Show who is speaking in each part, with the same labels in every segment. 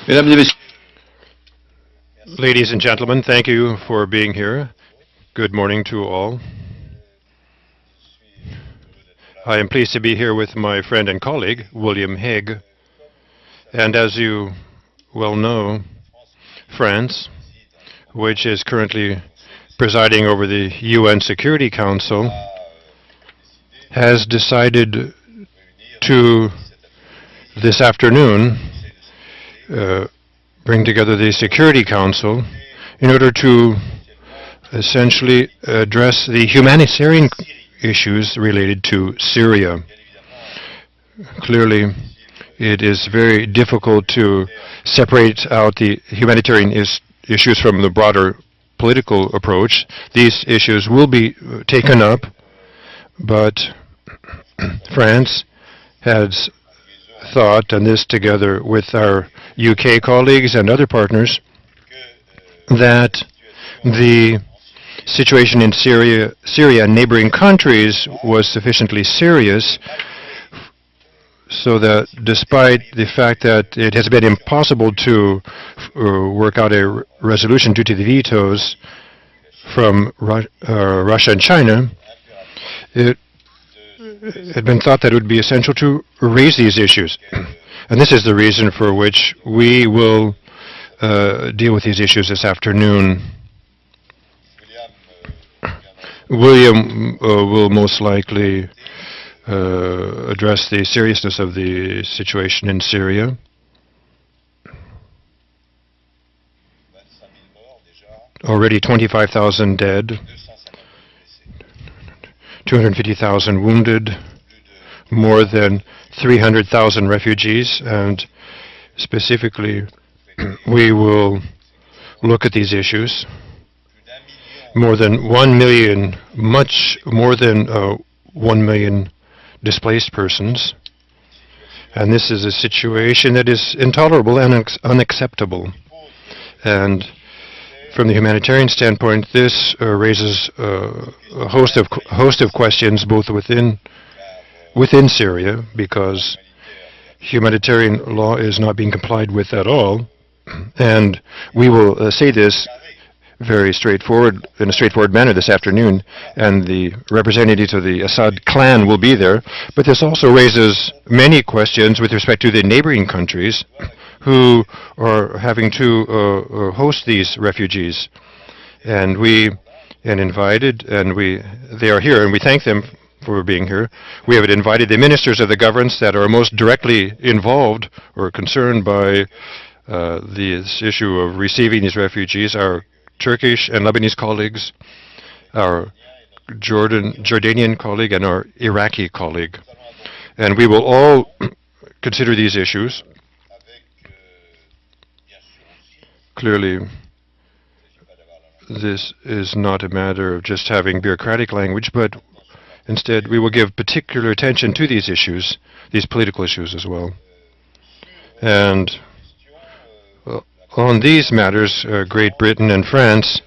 Speaker 1: Mesdames et messieurs,
Speaker 2: Ladies and gentlemen, thank you for being here. Good morning to all. I am pleased to be here with my friend and colleague, William Hague. And as you well know, France, which is currently presiding over the UN Security Council, has decided to, this afternoon, bring together the Security Council in order to essentially address the humanitarian issues related to Syria. Clearly, it is very difficult to separate out the humanitarian issues from the broader political approach. These issues will be taken up, but France has thought, and this together with our UK colleagues and other partners, that the situation in Syria and neighboring countries was sufficiently serious so that despite the fact that it has been impossible to work out a resolution due to the vetoes from Russia and China, it had been thought that it would be essential to raise these issues. And this is the reason for which we will deal with these issues this afternoon. William will most likely address the seriousness of the situation in Syria. Already 25,000 dead, 250,000 wounded, more than 300,000 refugees, and specifically we will look at these issues. More than 1 million, much more than 1 million displaced persons. And this is a situation that is intolerable and unacceptable. And from the humanitarian standpoint, this raises a host of questions both within Syria, because humanitarian law is not being complied with at all. And we will say this in a straightforward manner this afternoon, and the representatives of the Assad clan will be there. But this also raises many questions with respect to the neighboring countries who are having to host these refugees. And they are here, and we thank them for being here. We have invited the ministers of the governments that are most directly involved or concerned by this issue of receiving these refugees, our Turkish and Lebanese colleagues, our Jordanian colleague, and our Iraqi colleague. And we will all consider these issues. Clearly, this is not a matter of just having bureaucratic language, but instead we will give particular attention to these issues, these political issues as well. And on these matters, Great Britain and France,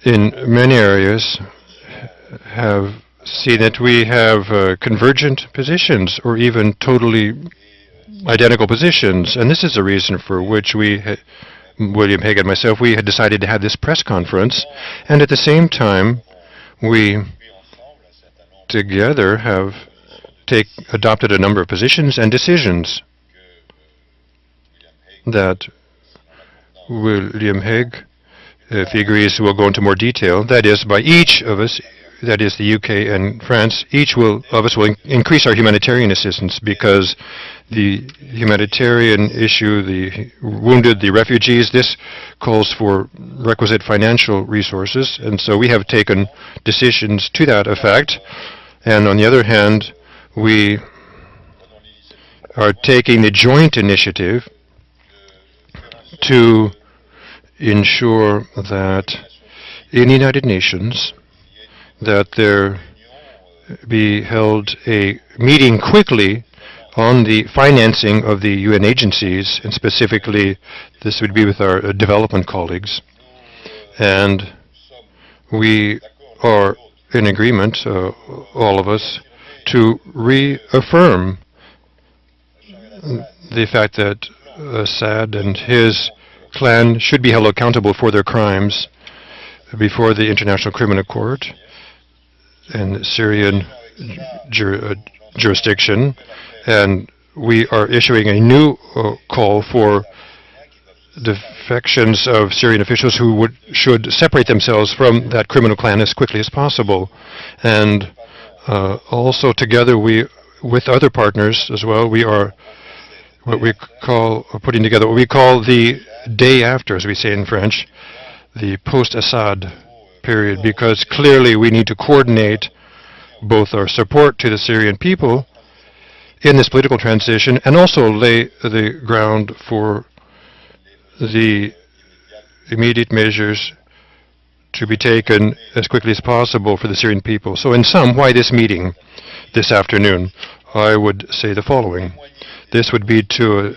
Speaker 2: in many areas, have seen that we have convergent positions or even totally identical positions. And this is the reason for which William Hague and myself, we had decided to have this press conference. And at the same time, we together have adopted a number of positions and decisions that William Hague, if he agrees, will go into more detail. That is, by each of us, that is the UK and France, each of us will increase our humanitarian assistance, because the humanitarian issue, the wounded, the refugees, this calls for requisite financial resources. And so we have taken decisions to that effect. And on the other hand, we are taking the joint initiative to ensure that in the United Nations that there be held a meeting quickly on the financing of the UN agencies, and specifically this would be with our development colleagues. And we are in agreement, all of us, to reaffirm the fact that Assad and his clan should be held accountable for their crimes before the International Criminal Court and Syrian jurisdiction. And we are issuing a new call for defections of Syrian officials who should separate themselves from that criminal clan as quickly as possible. And also together with other partners as well, we are putting together what we call the day after, as we say in French, the post-Assad period, because clearly we need to coordinate both our support to the Syrian people in this political transition and also lay the ground for the immediate measures to be taken as quickly as possible for the Syrian people. So in sum, why this meeting this afternoon? I would say the following. This would be to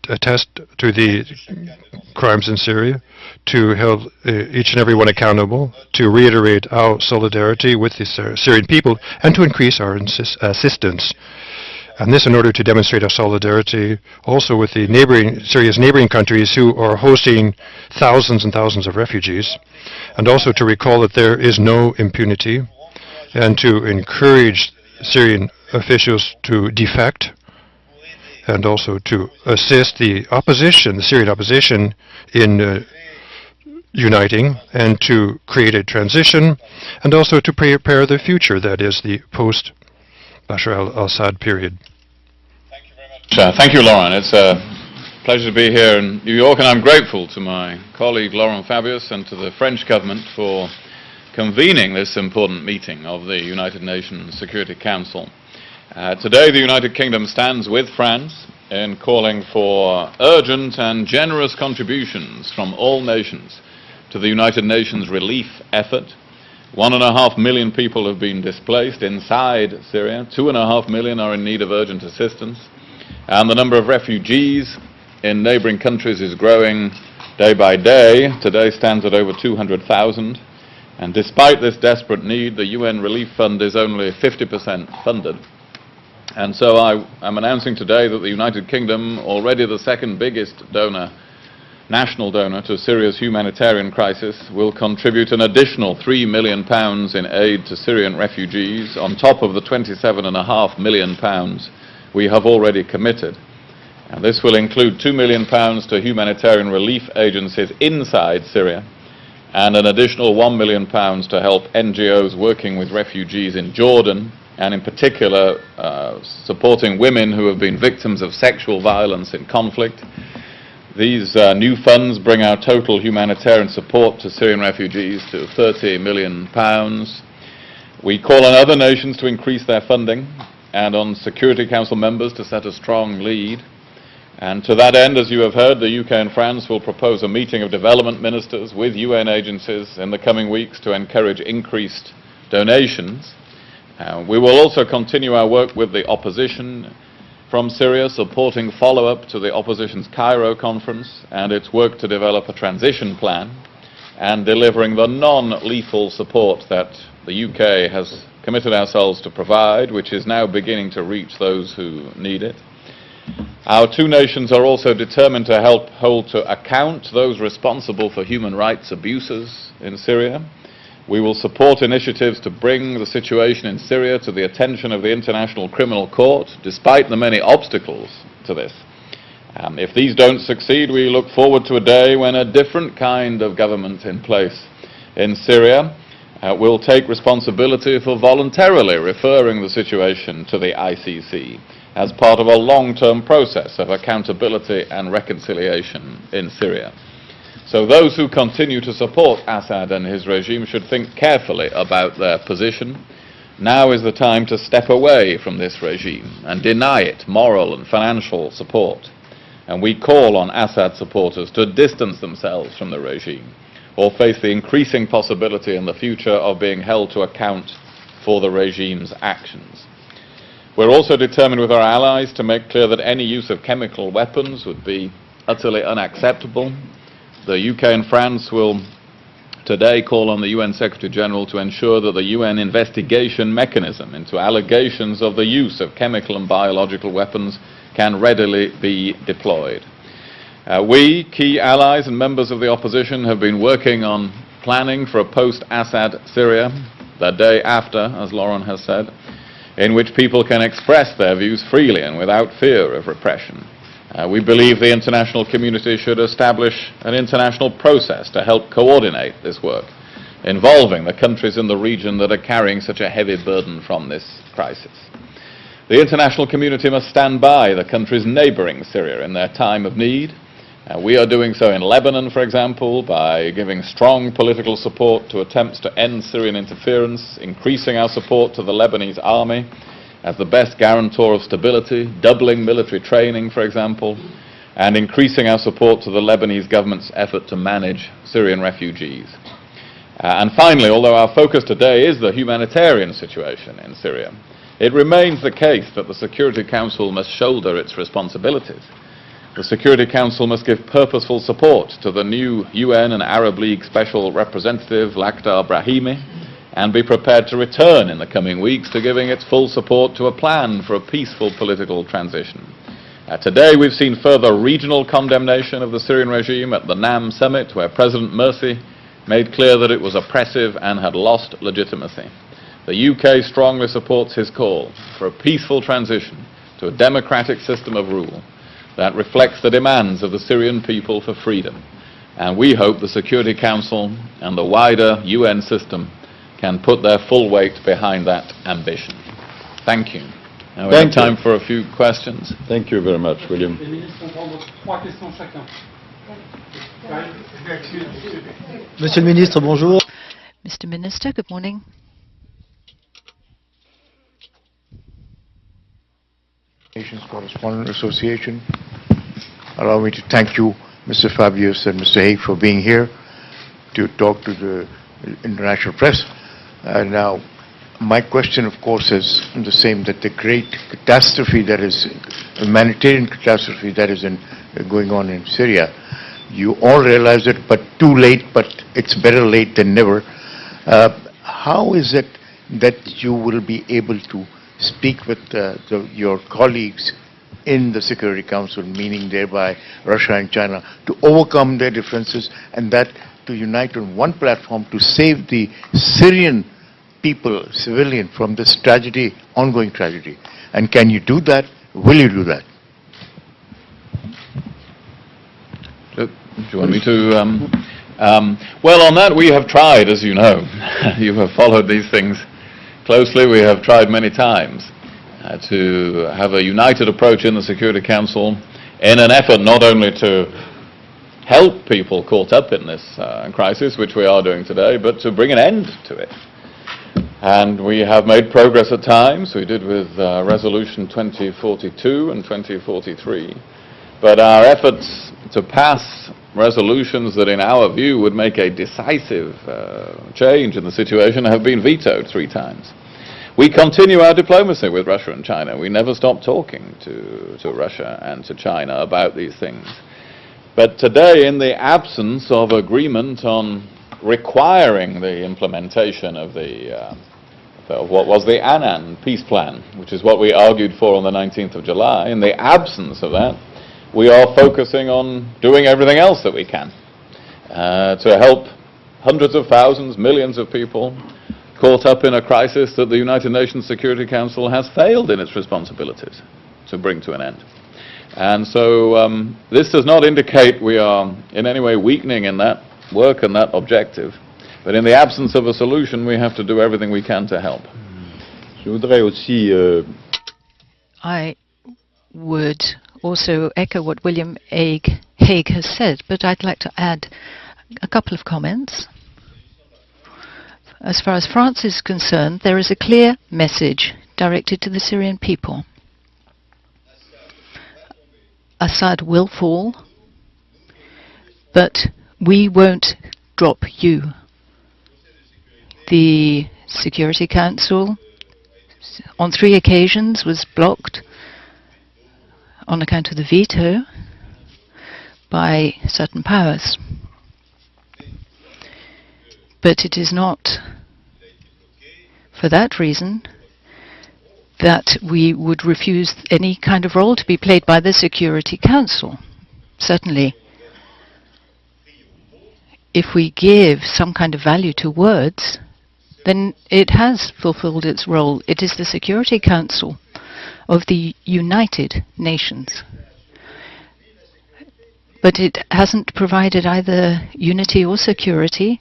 Speaker 2: attest to the crimes in Syria, to hold each and every one accountable, to reiterate our solidarity with the Syrian people, and to increase our assistance. And this in order to demonstrate our solidarity also with the Syria's neighboring countries who are hosting thousands and thousands of refugees, and also to recall that there is no impunity, and to encourage Syrian officials to defect, and also to assist the opposition, the Syrian opposition, in uniting and to create a transition, and also to prepare the future, that is the post-Bashar al-Assad period.
Speaker 1: Thank you very much. Thank you, Laurent. It's a pleasure to be here in New York, and I'm grateful to my colleague Laurent Fabius and to the French government for convening this important meeting of the United Nations Security Council. Today, the United Kingdom stands with France in calling for urgent and generous contributions from all nations to the United Nations relief effort. 1.5 million people have been displaced inside Syria. 2.5 million are in need of urgent assistance. And the number of refugees in neighboring countries is growing day by day. Today stands at over 200,000. And despite this desperate need, the UN Relief Fund is only 50% funded. And so I am announcing today that the United Kingdom, already the second biggest donor, national donor to Syria's humanitarian crisis, will contribute an additional £3 million in aid to Syrian refugees on top of the £27.5 million we have already committed. And this will include £2 million to humanitarian relief agencies inside Syria, and an additional £1 million to help NGOs working with refugees in Jordan, and in particular supporting women who have been victims of sexual violence in conflict. These new funds bring our total humanitarian support to Syrian refugees to £30 million. We call on other nations to increase their funding and on Security Council members to set a strong lead. And to that end, as you have heard, the UK and France will propose a meeting of development ministers with UN agencies in the coming weeks to encourage increased donations. We will also continue our work with the opposition from Syria, supporting follow-up to the opposition's Cairo conference and its work to develop a transition plan, and delivering the non-lethal support that the UK has committed ourselves to provide, which is now beginning to reach those who need it. Our two nations are also determined to help hold to account those responsible for human rights abuses in Syria. We will support initiatives to bring the situation in Syria to the attention of the International Criminal Court, despite the many obstacles to this. If these don't succeed, we look forward to a day when a different kind of government in place in Syria will take responsibility for voluntarily referring the situation to the ICC as part of a long-term process of accountability and reconciliation in Syria. So those who continue to support Assad and his regime should think carefully about their position. Now is the time to step away from this regime and deny it moral and financial support. And we call on Assad supporters to distance themselves from the regime or face the increasing possibility in the future of being held to account for the regime's actions. We're also determined with our allies to make clear that any use of chemical weapons would be utterly unacceptable. The UK and France will today call on the UN Secretary General to ensure that the UN investigation mechanism into allegations of the use of chemical and biological weapons can readily be deployed. We, key allies and members of the opposition, have been working on planning for a post-Assad Syria, the day after, as Laurent has said, in which people can express their views freely and without fear of repression. We believe the international community should establish an international process to help coordinate this work, involving the countries in the region that are carrying such a heavy burden from this crisis. The international community must stand by the countries neighboring Syria in their time of need. We are doing so in Lebanon, for example, by giving strong political support to attempts to end Syrian interference, increasing our support to the Lebanese army as the best guarantor of stability, doubling military training, for example, and increasing our support to the Lebanese government's effort to manage Syrian refugees. And finally, although our focus today is the humanitarian situation in Syria, it remains the case that the Security Council must shoulder its responsibilities. The Security Council must give purposeful support to the new UN and Arab League Special Representative, Lakhdar Brahimi, and be prepared to return in the coming weeks to giving its full support to a plan for a peaceful political transition. Today we've seen further regional condemnation of the Syrian regime at the NAM summit, where President Morsi made clear that it was oppressive and had lost legitimacy. The UK strongly supports his call for a peaceful transition to a democratic system of rule that reflects the demands of the Syrian people for freedom. And we hope the Security Council and the wider UN system can put their full weight behind that ambition. Thank you. Now we have time for a few questions.
Speaker 3: Thank you very much, William.
Speaker 4: Monsieur le Ministre, bonjour.
Speaker 5: Mr. Minister, good morning.
Speaker 6: Nations Correspondent Association. Allow me to thank you, Mr. Fabius and Mr. Hague, for being here to talk to the international press. Now, my question, of course, is the same, that the great catastrophe that is, humanitarian catastrophe that is going on in Syria, you all realize it, but too late, but it's better late than never. How is it that you will be able to speak with your colleagues in the Security Council, meaning thereby Russia and China, to overcome their differences and that to unite on one platform to save the Syrian people, civilian, from this tragedy, ongoing tragedy? And can you do that? Will you do that?
Speaker 1: Do you want me to? Well, on that we have tried, as you know. You have followed these things closely. We have tried many times to have a united approach in the Security Council in an effort not only to help people caught up in this crisis, which we are doing today, but to bring an end to it. And we have made progress at times. We did with Resolution 2042 and 2043. But our efforts to pass resolutions that, in our view, would make a decisive change in the situation have been vetoed 3 times. We continue our diplomacy with Russia and China. We never stop talking to Russia and to China about these things. But today, in the absence of agreement on requiring the implementation of what was the Annan peace plan, which is what we argued for on the 19th of July, in the absence of that, we are focusing on doing everything else that we can to help hundreds of thousands, millions of people caught up in a crisis that the United Nations Security Council has failed in its responsibilities to bring to an end. And so this does not indicate we are in any way weakening in that work and that objective. But in the absence of a solution, we have to do everything we can to help.
Speaker 5: I would also echo what William Hague has said, but I'd like to add a couple of comments. As far as France is concerned, there is a clear message directed to the Syrian people. Assad will fall, but we won't drop you. The Security Council on 3 occasions was blocked on account of the veto by certain powers. But it is not for that reason that we would refuse any kind of role to be played by the Security Council. Certainly, if we give some kind of value to words, then it has fulfilled its role. It is the Security Council of the United Nations. But it hasn't provided either unity or security.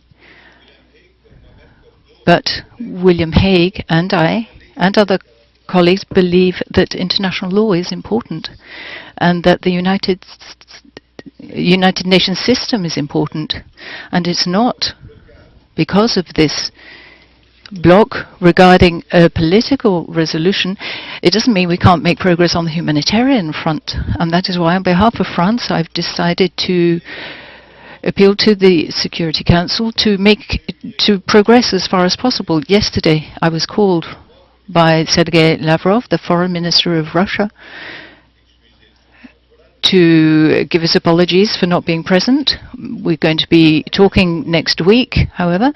Speaker 5: But William Hague and I and other colleagues believe that international law is important and that the United Nations system is important. And it's not because of this block regarding a political resolution. It doesn't mean we can't make progress on the humanitarian front. And that is why, on behalf of France, I've decided to appeal to the Security Council to progress as far as possible. Yesterday, I was called by Sergei Lavrov, the foreign minister of Russia, to give us apologies for not being present. We're going to be talking next week, however.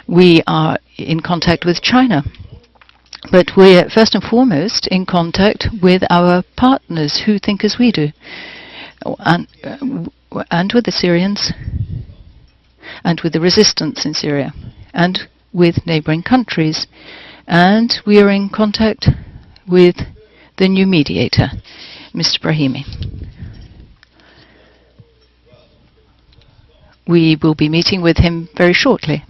Speaker 5: We are in contact with China. But we're first and foremost in contact with our partners who think as we do. And with the Syrians, and with the resistance in Syria, and with neighboring countries. And we are in contact with the new mediator, Mr. Brahimi. We will be meeting with him very shortly.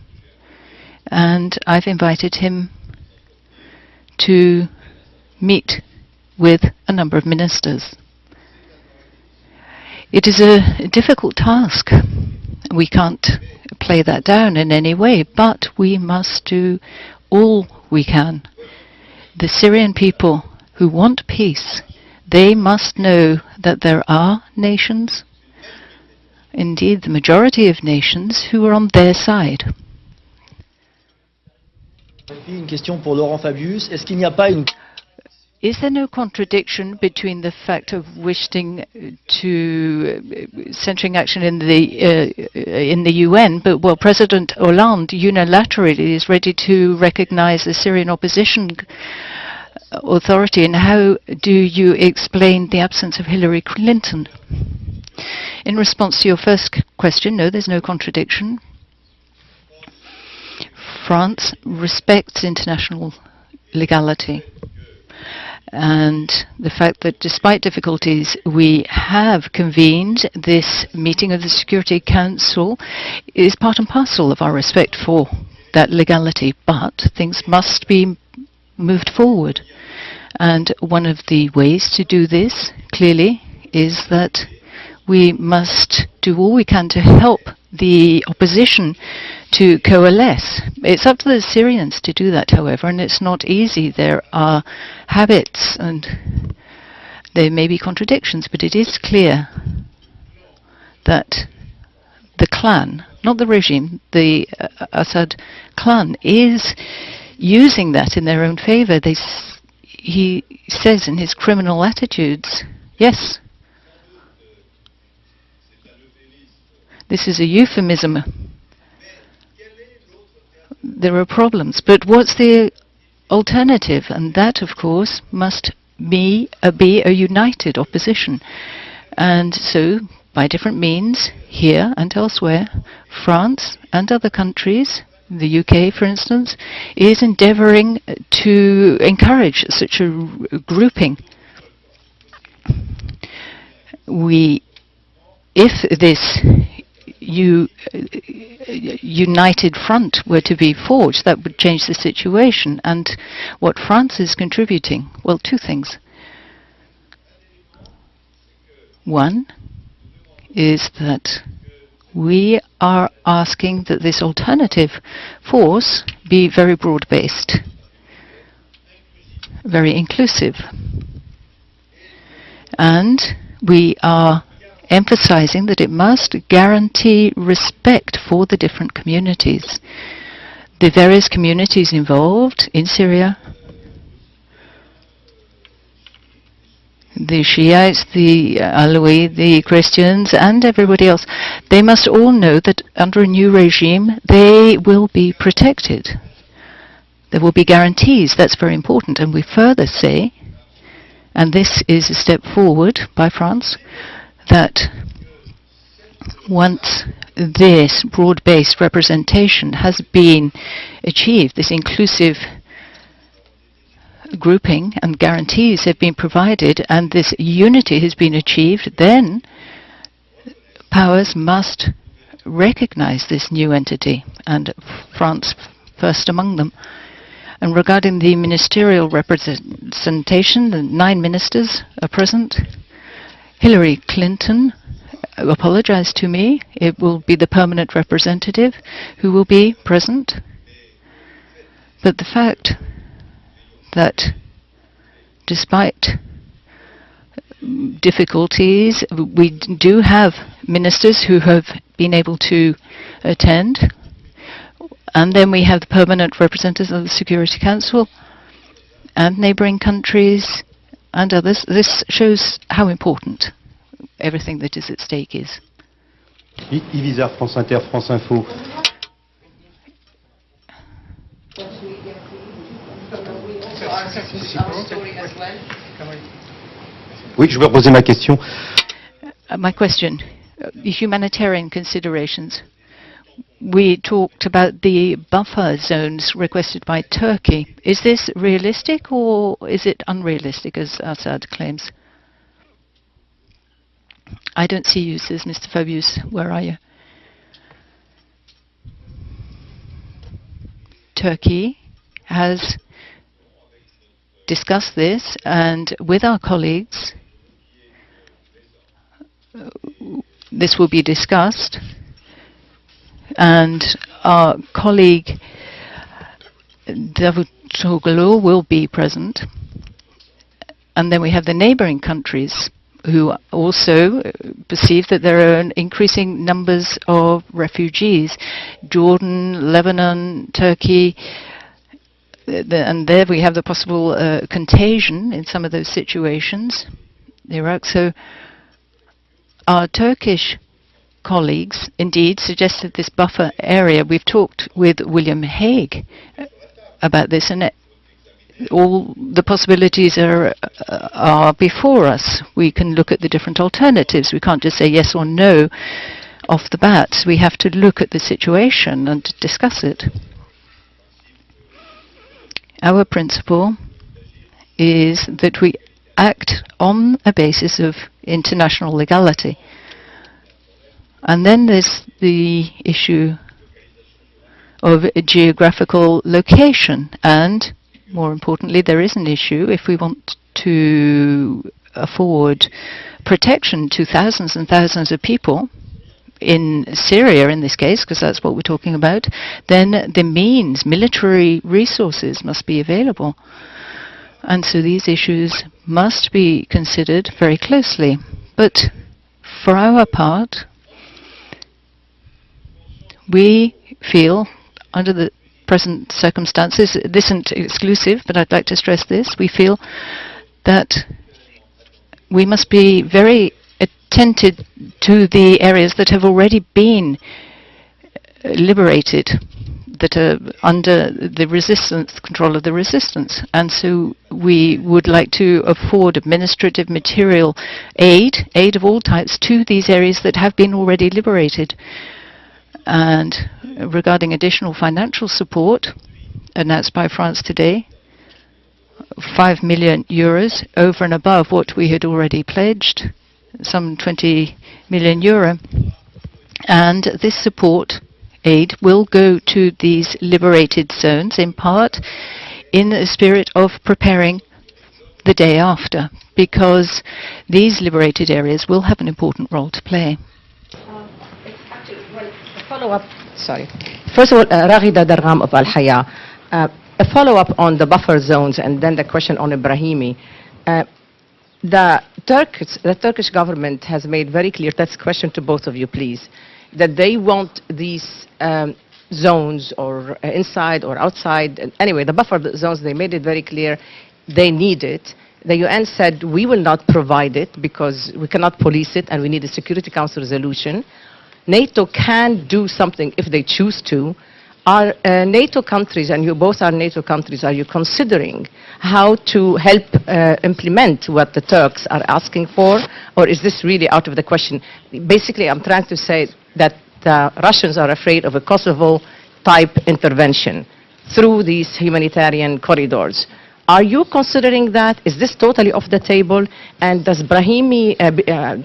Speaker 5: And I've invited him to meet with a number of ministers. It is a difficult task. We can't play that down in any way, but we must do all we can. The Syrian people who want peace, they must know that there are nations, indeed the majority of nations, who are on their side.
Speaker 4: Une question pour Laurent Fabius. Est-ce qu'il n'y a pas une...
Speaker 5: Is there no contradiction between the fact of wishing to centering action in the UN, but President Hollande unilaterally is ready to recognize the Syrian opposition authority, and how do you explain the absence of Hillary Clinton? In response to your first question, no, there's no contradiction. France respects international legality. And the fact that despite difficulties we have convened this meeting of the Security Council is part and parcel of our respect for that legality. But things must be moved forward. And one of the ways to do this, clearly, is that we must do all we can to help the opposition to coalesce. It's up to the Syrians to do that, however, and it's not easy. There are habits and there may be contradictions, but it is clear that the clan, not the regime, the Assad clan, is using that in their own favor. He says in his criminal attitudes, yes, this is a euphemism. There are problems, but what's the alternative? And that, of course, must be a united opposition. And so, by different means, here and elsewhere, France and other countries, the UK, for instance, is endeavoring to encourage such a grouping. If this united front were to be forged, that would change the situation. And what France is contributing, well, two things. One is that we are asking that this alternative force be very broad-based, very inclusive. And we are emphasizing that it must guarantee respect for the different communities. The various communities involved in Syria, the Shiites, the Alawi, the Christians, and everybody else, they must all know that under a new regime, they will be protected. There will be guarantees. That's very important. And we further say, and this is a step forward by France, that once this broad-based representation has been achieved, this inclusive grouping and guarantees have been provided, and this unity has been achieved, then powers must recognize this new entity, and France first among them. And regarding the ministerial representation, the 9 ministers are present. Hillary Clinton apologized to me. It will be the permanent representative who will be present. But the fact that despite difficulties, we do have ministers who have been able to attend. And then we have the permanent representatives of the Security Council and neighboring countries and others. This shows how important everything that is at stake is.
Speaker 3: Yves, France Inter, France Info. Oui, je veux poser ma question.
Speaker 5: My question, humanitarian considerations. We talked about the buffer zones requested by Turkey. Is this realistic or is it unrealistic, as Assad claims? I don't see you, says Mr. Fabius. Where are you? Turkey has discussed this, and with our colleagues, this will be discussed. And our colleague Davutoglu will be present. And then we have the neighboring countries who also perceive that there are increasing numbers of refugees. Jordan, Lebanon, Turkey, and there we have the possible contagion in some of those situations. Iraq. So our Turkish colleagues indeed suggested this buffer area. We've talked with William Hague about this, and all the possibilities are before us. We can look at the different alternatives. We can't just say yes or no off the bat. We have to look at the situation and discuss it. Our principle is that we act on a basis of international legality. And then there's the issue of geographical location. And more importantly, there is an issue if we want to afford protection to thousands and thousands of people in Syria, in this case, because that's what we're talking about, then the means, military resources must be available. And so these issues must be considered very closely. But for our part, we feel, under the present circumstances, this isn't exclusive, but I'd like to stress this, we feel that we must be very attentive to the areas that have already been liberated, that are under the resistance, control of the resistance. And so we would like to afford administrative material aid of all types to these areas that have been already liberated. And regarding additional financial support announced by France today, 5 million euros over and above what we had already pledged, some 20 million euro. And this support aid will go to these liberated zones, in part in the spirit of preparing the day after, because these liberated areas will have an important role to play.
Speaker 7: Follow-up, sorry. First of all, Raghida Dargham of Al Haya. A follow-up on the buffer zones and then the question on Ibrahimi. The Turkish government has made very clear, that's a question to both of you, please, that they want these zones, or inside or outside. Anyway, the buffer zones, they made it very clear they need it. The UN said we will not provide it because we cannot police it and we need a Security Council resolution. NATO can do something if they choose to. Are NATO countries, and you both are NATO countries, are you considering how to help implement what the Turks are asking for, or is this really out of the question? Basically, I'm trying to say that the Russians are afraid of a Kosovo-type intervention through these humanitarian corridors. Are you considering that? Is this totally off the table? And does Brahimi,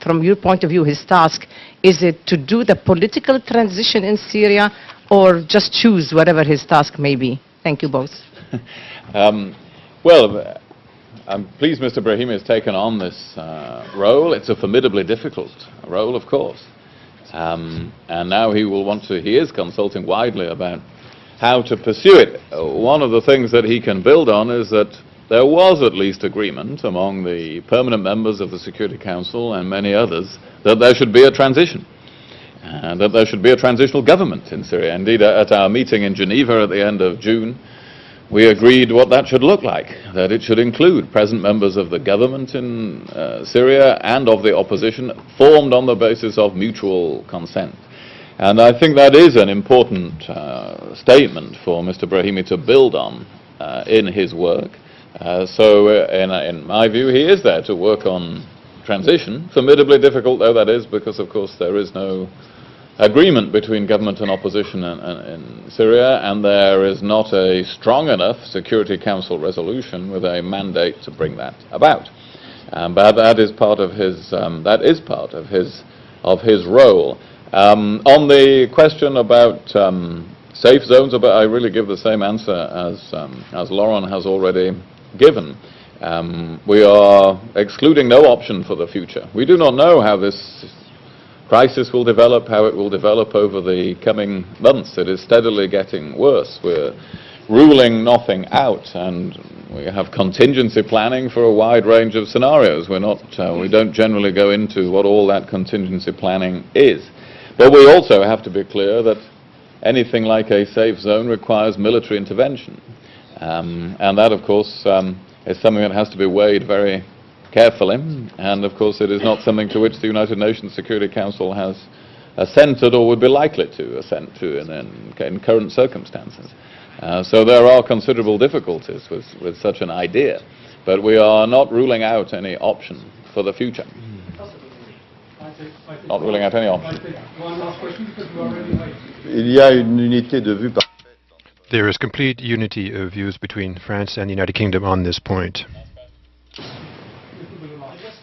Speaker 7: from your point of view, his task, is it to do the political transition in Syria, or just choose whatever his task may be? Thank you both.
Speaker 1: Well, I'm pleased Mr. Brahimi has taken on this role. It's a formidably difficult role, of course. And now he is consulting widely about how to pursue it. One of the things that he can build on is that there was at least agreement among the permanent members of the Security Council and many others that there should be a transition, and that there should be a transitional government in Syria. Indeed, at our meeting in Geneva at the end of June, we agreed what that should look like, that it should include present members of the government in Syria and of the opposition, formed on the basis of mutual consent. And I think that is an important statement for Mr. Brahimi to build on in his work. In my view, he is there to work on transition, formidably difficult though that is, because of course there is no agreement between government and opposition in Syria, and there is not a strong enough Security Council resolution with a mandate to bring that about. But that is part of his role. On the question about safe zones, I really give the same answer as Laurent has already given. We are excluding no option for the future. We do not know how this crisis will develop, how it will develop over the coming months. It is steadily getting worse. We're ruling nothing out, and we have contingency planning for a wide range of scenarios. We don't generally go into what all that contingency planning is. But we also have to be clear that anything like a safe zone requires military intervention. And that, of course, is something that has to be weighed very carefully. And, of course, it is not something to which the United Nations Security Council has assented or would be likely to assent to in current circumstances. So there are considerable difficulties with such an idea. But we are not ruling out any option for the future. Not ruling out any option.
Speaker 8: One last question, because we're already late.
Speaker 3: Il y a une unité de vue.
Speaker 2: There is complete unity of views between France and the United Kingdom on this point.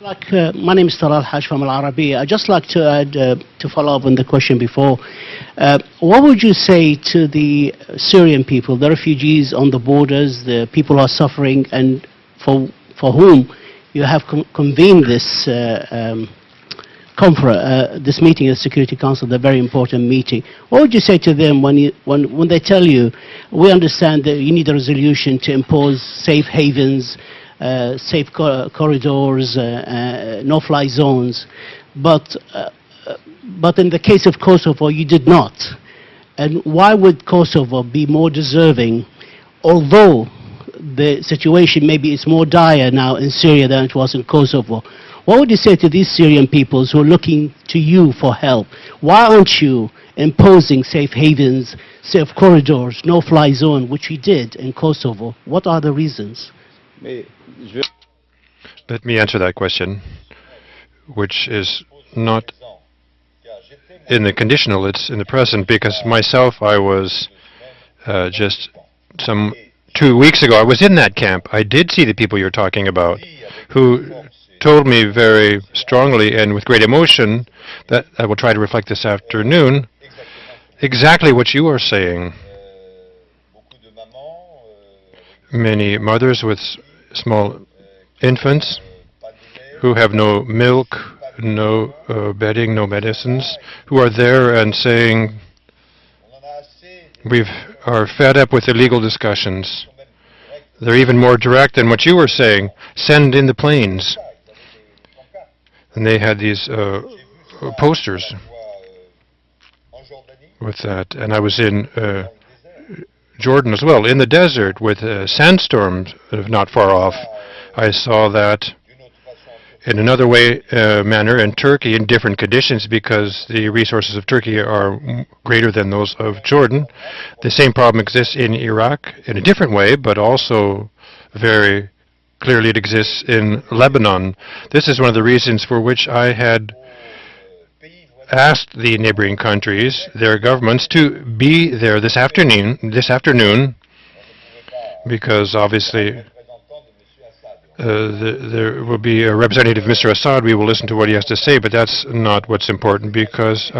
Speaker 9: My name is Talal Haj from Al Arabiya. I'd just like to add, to follow up on the question before. What would you say to the Syrian people, the refugees on the borders, the people who are suffering, and for whom you have convened this this meeting of the Security Council, the very important meeting? What would you say to them when they tell you, we understand that you need a resolution to impose safe havens, safe corridors, no-fly zones, but in the case of Kosovo, you did not. And why would Kosovo be more deserving, although the situation maybe is more dire now in Syria than it was in Kosovo? What would you say to these Syrian peoples who are looking to you for help? Why aren't you imposing safe havens, safe corridors, no-fly zone, which we did in Kosovo? What are the reasons?
Speaker 2: Let me answer that question, which is not in the conditional, it's in the present, because myself, I was just 2 weeks ago, I was in that camp. I did see the people you're talking about, who told me very strongly and with great emotion that I will try to reflect this afternoon exactly what you are saying. Many mothers with small infants who have no milk, no bedding, no medicines, who are there and saying, we are fed up with illegal discussions. They're even more direct than what you were saying. Send in the planes. And they had these posters with that. And I was in Jordan as well, in the desert with sandstorms not far off. I saw that in another manner in Turkey in different conditions because the resources of Turkey are greater than those of Jordan. The same problem exists in Iraq in a different way, but also very clearly it exists in Lebanon. This is one of the reasons for which I had asked the neighboring countries, their governments, to be there this afternoon, because obviously there will be a representative of Mr. Assad. We will listen to what he has to say, but that's not what's important because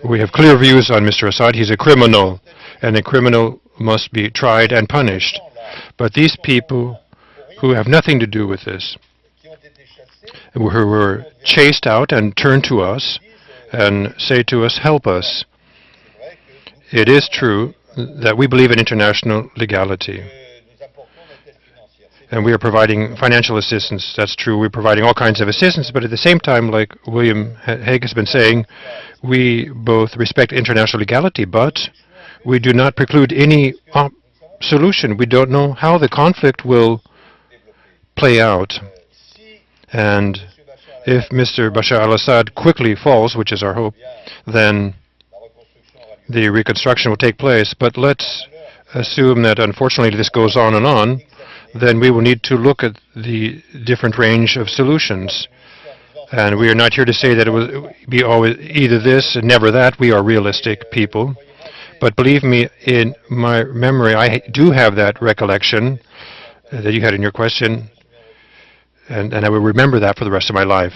Speaker 2: we have clear views on Mr. Assad. He's a criminal, and a criminal must be tried and punished. But these people who have nothing to do with this, who were chased out and turned to us and say to us, help us. It is true that we believe in international legality. And we are providing financial assistance. That's true. We're providing all kinds of assistance. But at the same time, like William Hague has been saying, we both respect international legality, but we do not preclude any solution. We don't know how the conflict will play out. And if Mr. Bashar al-Assad quickly falls, which is our hope, then the reconstruction will take place. But let's assume that unfortunately this goes on and on, then we will need to look at the different range of solutions. And we are not here to say that it will be always either this and never that. We are realistic people. But believe me, in my memory, I do have that recollection that you had in your question, and I will remember that for the rest of my life.